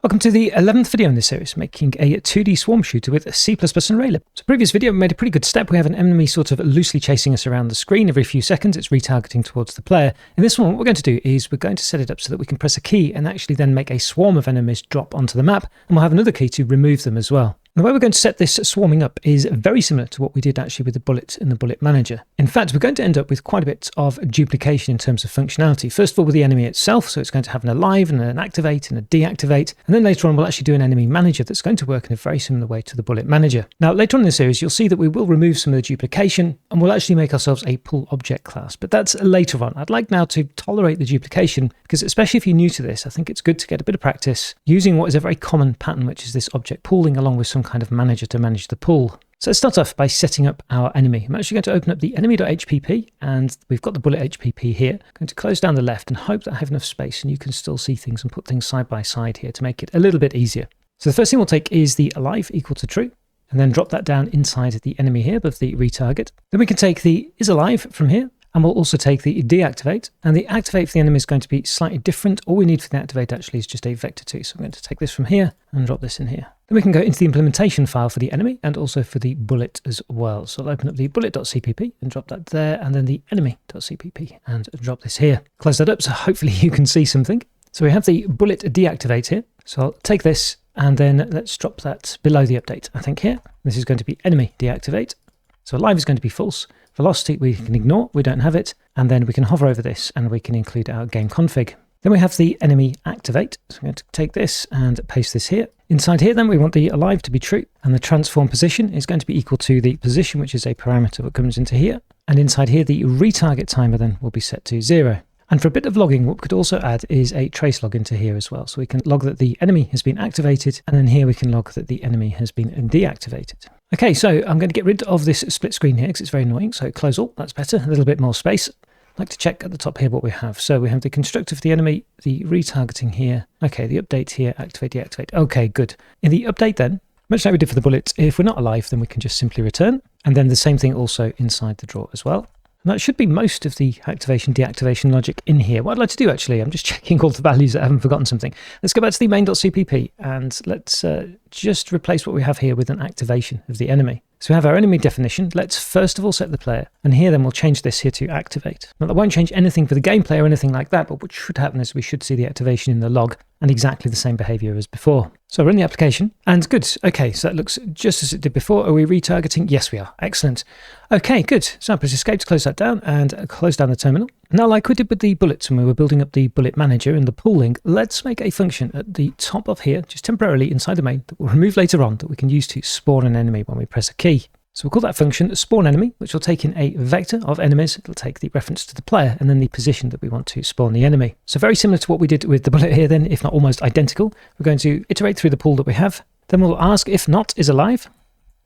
Welcome to the 11th video in this series, making a 2D swarm shooter with C++ and Raylib. So previous video, we made a pretty good step. We have an enemy sort of loosely chasing us around the screen every few seconds. It's retargeting towards the player. In this one, what we're going to do is we're going to set it up so that we can press a key and actually then make a swarm of enemies drop onto the map. And we'll have another key to remove them as well. The way we're going to set this swarming up is very similar to what we did actually with the bullet in the bullet manager. In fact, we're going to end up with quite a bit of duplication in terms of functionality. First of all, with the enemy itself, so it's going to have an alive and an activate and a deactivate. And then later on, we'll actually do an enemy manager that's going to work in a very similar way to the bullet manager. Now, later on in the series, you'll see that we will remove some of the duplication and we'll actually make ourselves a pull object class. But that's later on. I'd like now to tolerate the duplication because especially if you're new to this, I think it's good to get a bit of practice using what is a very common pattern, which is this object pooling along with some kind of manager to manage the pool. So let's start off by setting up our enemy. I'm actually going to open up the enemy.hpp and we've got the bullet HPP here. I'm going to close down the left and hope that I have enough space and you can still see things and put things side by side here to make it a little bit easier. So the first thing we'll take is the alive equal to true and then drop that down inside the enemy here above the retarget. Then we can take the is alive from here. And we'll also take the deactivate, and the activate for the enemy is going to be slightly different. All we need for the activate actually is just a vector 2. So I'm going to take this from here and drop this in here. Then we can go into the implementation file for the enemy and also for the bullet as well. So I'll open up the bullet.cpp and drop that there, and then the enemy.cpp and drop this here. Close that up so hopefully you can see something. So we have the bullet deactivate here. So I'll take this and then let's drop that below the update, I think here. This is going to be enemy deactivate. So alive is going to be false. Velocity we can ignore, we don't have it, and then we can hover over this and we can include our game config. Then we have the enemy activate, so I'm going to take this and paste this here. Inside here then we want the alive to be true, and the transform position is going to be equal to the position, which is a parameter that comes into here, and inside here the retarget timer then will be set to 0. And for a bit of logging, what we could also add is a trace log into here as well. So we can log that the enemy has been activated, and then here we can log that the enemy has been deactivated. Okay, so I'm going to get rid of this split screen here because it's very annoying. So close all, that's better, a little bit more space. I'd like to check at the top here what we have. So we have the constructor for the enemy, the retargeting here. Okay, the update here, activate, deactivate. Okay, good. In the update then, much like we did for the bullets, if we're not alive, then we can just simply return. And then the same thing also inside the drawer as well. And that should be most of the activation, deactivation logic in here. What I'd like to do actually, I'm just checking all the values that I haven't forgotten something. Let's go back to the main.cpp and let's just replace what we have here with an activation of the enemy. So we have our enemy definition. Let's first of all set the player. And here then we'll change this here to activate. Now that won't change anything for the gameplay or anything like that, but what should happen is we should see the activation in the log and exactly the same behavior as before. So run the application and good. Okay, so that looks just as it did before. Are we retargeting? Yes, we are. Excellent. Okay, good. So I press escape to close that down and close down the terminal. Now, like we did with the bullets when we were building up the bullet manager and the pooling, let's make a function at the top of here, just temporarily inside the main, that we'll remove later on, that we can use to spawn an enemy when we press a key. So we'll call that function spawn enemy, which will take in a vector of enemies. It'll take the reference to the player and then the position that we want to spawn the enemy. So very similar to what we did with the bullet here then, if not almost identical. We're going to iterate through the pool that we have. Then we'll ask if not is alive.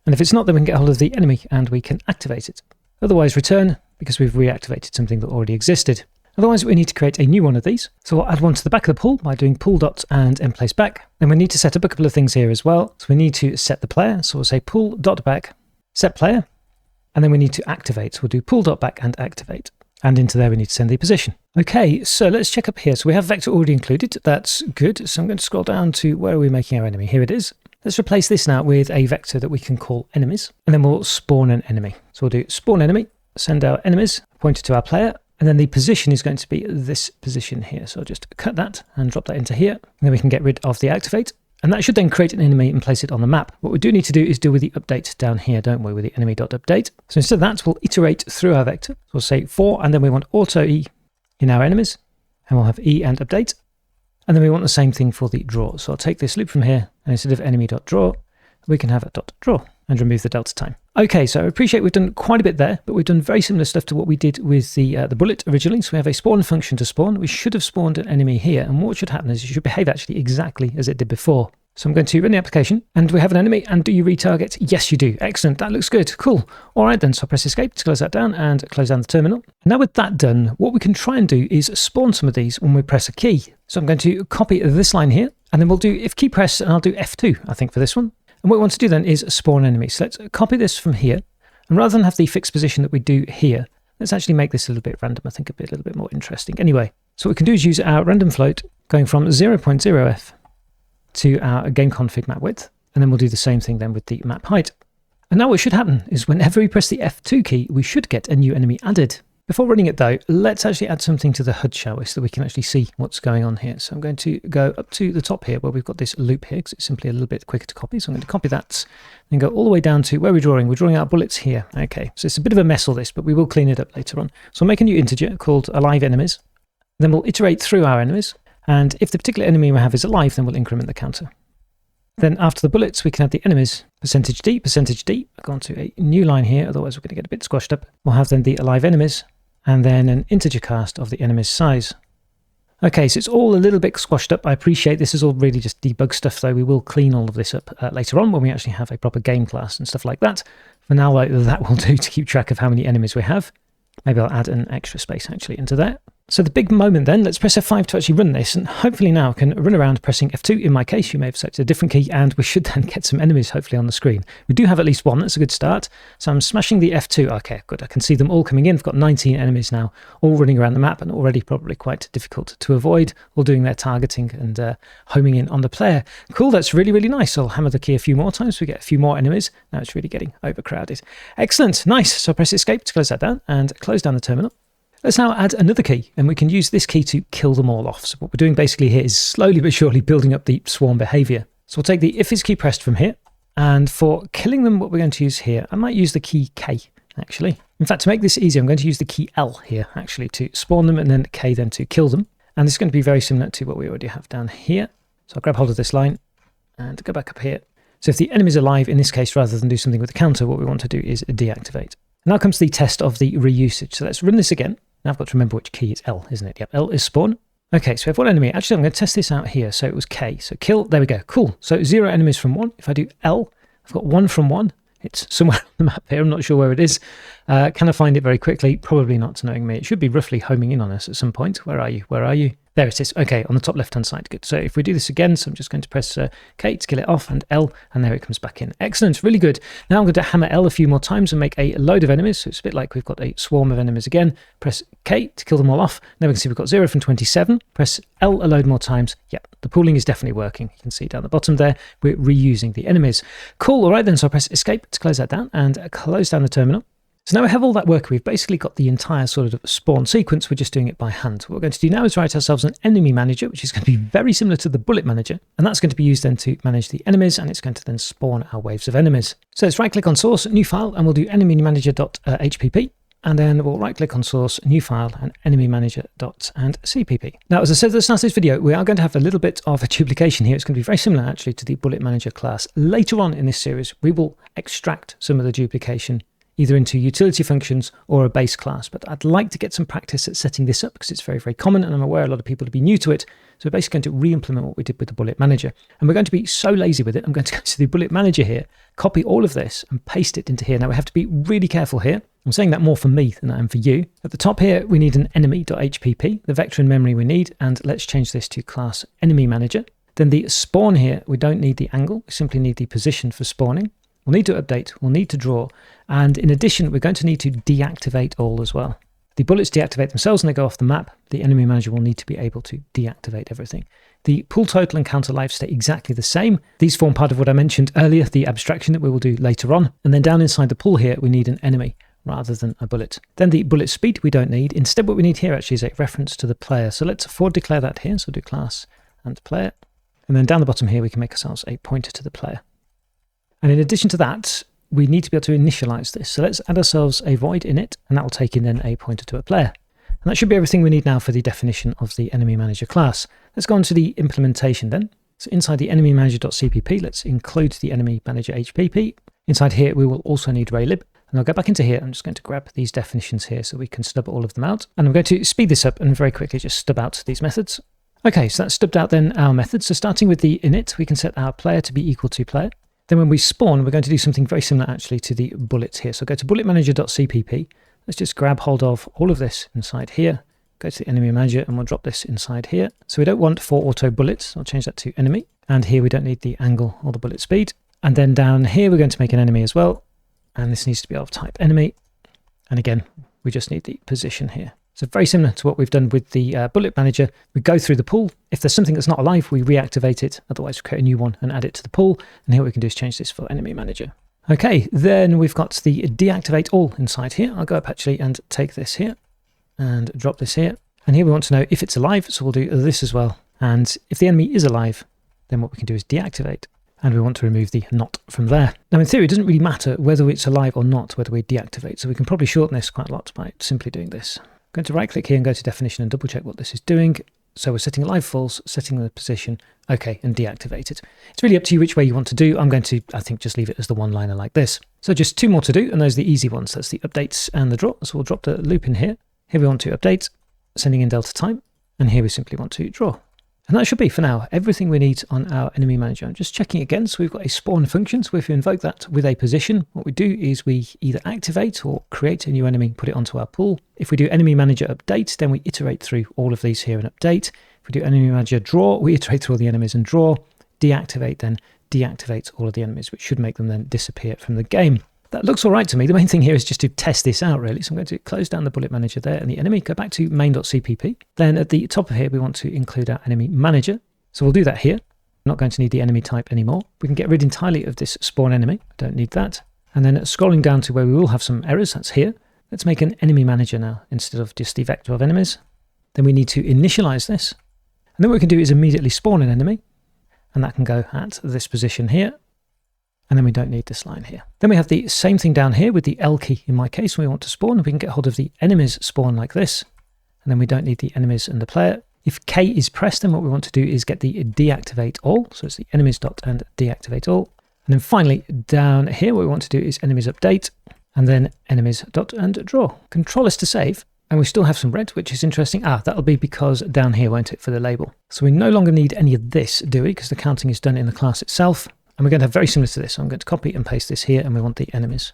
And if it's not, then we can get hold of the enemy and we can activate it. Otherwise return, because we've reactivated something that already existed. Otherwise, we need to create a new one of these. So we'll add one to the back of the pool by doing pool dot and emplace back. Then we need to set up a couple of things here as well. So we need to set the player. So we'll say pool dot back, set player, and then we need to activate. So we'll do pool dot back and activate. And into there, we need to send the position. Okay, so let's check up here. So we have vector already included. That's good. So I'm going to scroll down to where are we making our enemy? Here it is. Let's replace this now with a vector that we can call enemies, and then we'll spawn an enemy. So we'll do spawn enemy, send our enemies, point it to our player, and then the position is going to be this position here. So I'll just cut that and drop that into here, and then we can get rid of the activate, and that should then create an enemy and place it on the map. What we do need to do is deal with the update down here, don't we, with the enemy.update. So instead of that, we'll iterate through our vector. So we'll say for, and then we want auto E in our enemies, and we'll have E and update. And then we want the same thing for the draw. So I'll take this loop from here, and instead of enemy.draw, we can have a .draw and remove the delta time. Okay, so I appreciate we've done quite a bit there, but we've done very similar stuff to what we did with the bullet originally. So we have a spawn function to spawn. We should have spawned an enemy here, and what should happen is it should behave actually exactly as it did before. So I'm going to run the application, and we have an enemy, and do you retarget? Yes, you do. Excellent, that looks good, cool. All right then, so I'll press escape to close that down and close down the terminal. Now with that done, what we can try and do is spawn some of these when we press a key. So I'm going to copy this line here, and then we'll do if key press, and I'll do F2, I think, for this one. And what we want to do then is spawn enemies. So let's copy this from here, and rather than have the fixed position that we do here, let's actually make this a little bit random. I think it'll be a little bit more interesting. Anyway, so what we can do is use our random float going from 0.0f to our game config map width, and then we'll do the same thing then with the map height. And now what should happen is whenever we press the F2 key, we should get a new enemy added. Before running it though, let's actually add something to the HUD, shall we, so that we can actually see what's going on here. So I'm going to go up to the top here where we've got this loop here, because it's simply a little bit quicker to copy. So I'm going to copy that and go all the way down to where we're drawing. We're drawing our bullets here. Okay, so it's a bit of a mess all this, but we will clean it up later on. So I'll make a new integer called alive enemies. Then we'll iterate through our enemies. And if the particular enemy we have is alive, then we'll increment the counter. Then after the bullets, we can add the enemies, %D. I'll go on to a new line here, otherwise we're going to get a bit squashed up. We'll have then the alive enemies, and then an integer cast of the enemy's size. Okay, so it's all a little bit squashed up. I appreciate this is all really just debug stuff, though. We will clean all of this up later on when we actually have a proper game class and stuff like that. For now, that will do to keep track of how many enemies we have. Maybe I'll add an extra space actually into there. So the big moment then, let's press F5 to actually run this, and hopefully now can run around pressing F2. In my case, you may have selected a different key, and we should then get some enemies hopefully on the screen. We do have at least one, that's a good start. So I'm smashing the F2. Okay, good, I can see them all coming in. I've got 19 enemies now, all running around the map, and already probably quite difficult to avoid, all doing their targeting and homing in on the player. Cool, that's really, really nice. I'll hammer the key a few more times, we get a few more enemies. Now it's really getting overcrowded. Excellent, nice. So I press escape to close that down, and close down the terminal. Let's now add another key, and we can use this key to kill them all off. So what we're doing basically here is slowly but surely building up the swarm behavior. So we'll take the if is key pressed from here, and for killing them, what we're going to use here, I might use the key K, actually. In fact, to make this easier, I'm going to use the key L here, actually, to spawn them, and then K then to kill them. And this is going to be very similar to what we already have down here. So I'll grab hold of this line, and go back up here. So if the enemy's alive, in this case, rather than do something with the counter, what we want to do is deactivate. Now comes the test of the reusage. So let's run this again. Now I've got to remember which key is L, isn't it? Yep, L is spawn. Okay, so we have one enemy. Actually, I'm going to test this out here. So it was K. So kill, there we go. Cool. So 0 enemies from 1. If I do L, I've got 1 from 1. It's somewhere on the map here. I'm not sure where it is. Can I find it very quickly? Probably not, knowing me. It should be roughly homing in on us at some point. Where are you? Where are you? There it is. Okay, on the top left-hand side. Good. So if we do this again, so I'm just going to press K to kill it off, and L, and there it comes back in. Excellent. Really good. Now I'm going to hammer L a few more times and make a load of enemies. So it's a bit like we've got a swarm of enemies again. Press K to kill them all off. Now we can see we've got 0 from 27. Press L a load more times. Yep, the pooling is definitely working. You can see down the bottom there, we're reusing the enemies. Cool. All right then. So I'll press escape to close that down and close down the terminal. So now we have all that work. We've basically got the entire sort of spawn sequence. We're just doing it by hand. What we're going to do now is write ourselves an enemy manager, which is going to be very similar to the bullet manager. And that's going to be used then to manage the enemies, and it's going to then spawn our waves of enemies. So let's right click on source, new file, and we'll do enemy manager.hpp. And then we'll right click on source, new file, and enemy manager.cpp. Now, as I said at the start of this video, we are going to have a little bit of a duplication here. It's going to be very similar actually to the bullet manager class. Later on in this series, we will extract some of the duplication either into utility functions or a base class. But I'd like to get some practice at setting this up because it's very, very common, and I'm aware a lot of people will be new to it. So we're basically going to re-implement what we did with the bullet manager. And we're going to be so lazy with it, I'm going to go to the bullet manager here, copy all of this and paste it into here. Now we have to be really careful here. I'm saying that more for me than I am for you. At the top here, we need an enemy.hpp, the vector in memory we need, and let's change this to class enemy manager. Then the spawn here, we don't need the angle, we simply need the position for spawning. We'll need to update, we'll need to draw, and in addition, we're going to need to deactivate all as well. The bullets deactivate themselves and they go off the map. The enemy manager will need to be able to deactivate everything. The pool total and counter life stay exactly the same. These form part of what I mentioned earlier, the abstraction that we will do later on. And then down inside the pool here, we need an enemy rather than a bullet. Then the bullet speed we don't need. Instead, what we need here actually is a reference to the player. So let's forward declare that here. So do class and player. And then down the bottom here, we can make ourselves a pointer to the player. And in addition to that, we need to be able to initialize this. So let's add ourselves a void init, and that will take in then a pointer to a player. And that should be everything we need now for the definition of the enemy manager class. Let's go on to the implementation then. So inside the enemy manager.cpp, let's include the enemy manager HPP. Inside here, we will also need Raylib. And I'll go back into here. I'm just going to grab these definitions here so we can stub all of them out. And I'm going to speed this up and very quickly just stub out these methods. Okay, so that's stubbed out then our methods. So starting with the init, we can set our player to be equal to player. Then when we spawn, we're going to do something very similar actually to the bullets here. So go to bulletmanager.cpp. Let's just grab hold of all of this inside here. Go to the enemy manager and we'll drop this inside here. So we don't want for auto bullets. I'll change that to enemy. And here we don't need the angle or the bullet speed. And then down here, we're going to make an enemy as well. And this needs to be of type enemy. And again, we just need the position here. So very similar to what we've done with the bullet manager. We go through the pool. If there's something that's not alive, we reactivate it. Otherwise, we create a new one and add it to the pool. And here what we can do is change this for enemy manager. Okay, then we've got the deactivate all inside here. I'll go up actually and take this here and drop this here. And here we want to know if it's alive, so we'll do this as well. And if the enemy is alive, then what we can do is deactivate. And we want to remove the not from there. Now in theory, it doesn't really matter whether it's alive or not, whether we deactivate. So we can probably shorten this quite a lot by simply doing this. I'm going to right click here and go to definition and double check what this is doing. So we're setting alive false, setting the position, okay, and deactivate it. It's really up to you which way you want to do. I'm going to, I think, just leave it as the one-liner like this. So just 2 more to do, and those are the easy ones. That's the updates and the draw. So we'll drop the loop in here. Here we want to update, sending in delta time, and here we simply want to draw. And that should be, for now, everything we need on our enemy manager. I'm just checking again. So we've got a spawn function. So if we invoke that with a position, what we do is we either activate or create a new enemy, put it onto our pool. If we do enemy manager update, then we iterate through all of these here and update. If we do enemy manager draw, we iterate through all the enemies and draw. Deactivate then deactivates all of the enemies, which should make them then disappear from the game. That looks all right to me. The main thing here is just to test this out, really. So I'm going to close down the bullet manager there and the enemy, go back to main.cpp. Then at the top of here, we want to include our enemy manager. So we'll do that here. I'm not going to need the enemy type anymore. We can get rid entirely of this spawn enemy. I don't need that. And then scrolling down to where we will have some errors, that's here. Let's make an enemy manager now instead of just the vector of enemies. Then we need to initialize this. And then what we can do is immediately spawn an enemy. And that can go at this position here. And then we don't need this line here. Then we have the same thing down here with the L key in my case. When we want to spawn, we can get hold of the enemies spawn like this. And then we don't need the enemies and the player. If K is pressed, then what we want to do is get the deactivate all. So it's the enemies dot and deactivate all. And then finally down here, what we want to do is enemies update and then enemies dot and draw. Control S to save. And we still have some red, which is interesting. That'll be because down here, won't it, for the label. So we no longer need any of this, do we? Because the counting is done in the class itself. And we're going to have very similar to this. So I'm going to copy and paste this here, and we want the enemies.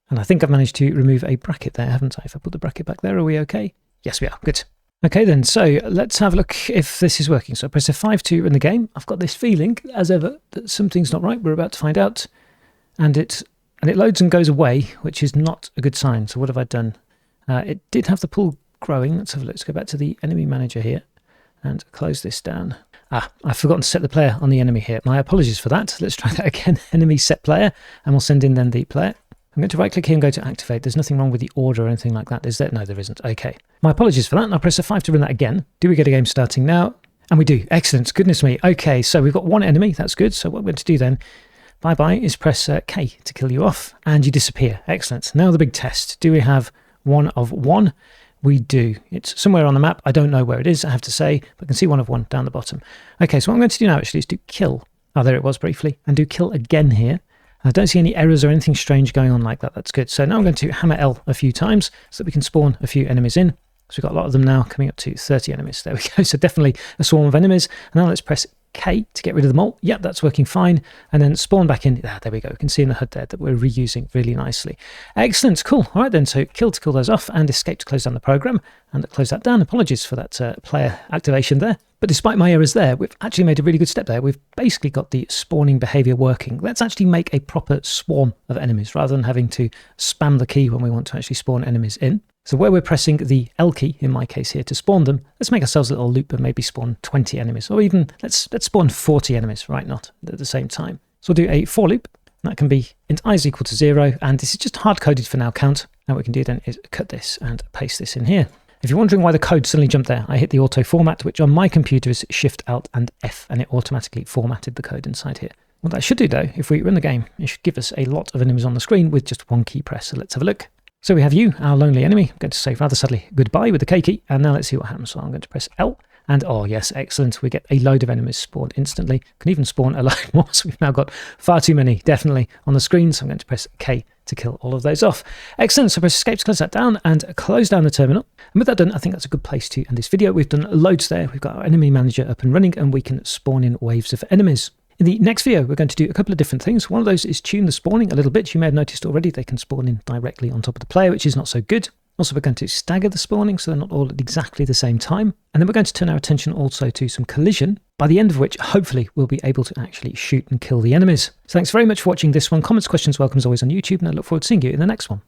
And I think I've managed to remove a bracket there, haven't I? If I put the bracket back there, are we okay? Yes, we are. Good. Okay, then. So let's have a look if this is working. So I press F5 to run the game. I've got this feeling, as ever, that something's not right. We're about to find out. And it loads and goes away, which is not a good sign. So what have I done? It did have the pool growing. Let's have a look. Let's go back to the enemy manager here and close this down. I've forgotten to set the player on the enemy here. My apologies for that. Let's try that again. Enemy set player, and we'll send in then the player. I'm going to right click here and go to activate. There's nothing wrong with the order or anything like that, is there? No, there isn't. Okay. My apologies for that. And I'll press F5 to run that again. Do we get a game starting now? And we do. Excellent. Goodness me. Okay, so we've got one enemy. That's good. So what we're going to do then, bye-bye, is press K to kill you off, and you disappear. Excellent. Now the big test. Do we have 1 of 1? We do. It's somewhere on the map. I don't know where it is, I have to say, but I can see 1 of 1 down the bottom. Okay, so what I'm going to do now actually is do kill. There it was briefly. And do kill again here. I don't see any errors or anything strange going on like that. That's good. So now I'm going to hammer L a few times so that we can spawn a few enemies in. So we've got a lot of them now, coming up to 30 enemies. There we go. So definitely a swarm of enemies. And now let's press K to get rid of them all. Yep, that's working fine. And then spawn back in. There we go. You can see in the HUD there that we're reusing really nicely. Excellent. Cool. All right then. So kill to kill those off and escape to close down the program and close that down. Apologies for that player activation there. But despite my errors there, we've actually made a really good step there. We've basically got the spawning behavior working. Let's actually make a proper swarm of enemies rather than having to spam the key when we want to actually spawn enemies in. So where we're pressing the L key, in my case here, to spawn them, let's make ourselves a little loop and maybe spawn 20 enemies, or even let's spawn 40 enemies, right, not at the same time. So we'll do a for loop, and that can be int I is equal to 0, and this is just hard-coded for now count. Now what we can do then is cut this and paste this in here. If you're wondering why the code suddenly jumped there, I hit the auto format, which on my computer is Shift, Alt, and F, and it automatically formatted the code inside here. What that should do, though, if we run the game, it should give us a lot of enemies on the screen with just one key press. So let's have a look. So we have you, our lonely enemy. I'm going to say rather sadly goodbye with the K key, and now let's see what happens. So I'm going to press L, and oh yes, excellent. We get a load of enemies spawned instantly. Can even spawn a load more, so we've now got far too many, definitely, on the screen. So I'm going to press K to kill all of those off. Excellent. So press escape to close that down and close down the terminal. And with that done, I think that's a good place to end this video. We've done loads there. We've got our enemy manager up and running, and we can spawn in waves of enemies. In the next video, we're going to do a couple of different things. One of those is tune the spawning a little bit. You may have noticed already they can spawn in directly on top of the player, which is not so good. Also, we're going to stagger the spawning so they're not all at exactly the same time. And then we're going to turn our attention also to some collision, by the end of which, hopefully, we'll be able to actually shoot and kill the enemies. So thanks very much for watching this one. Comments, questions, welcome as always on YouTube, and I look forward to seeing you in the next one.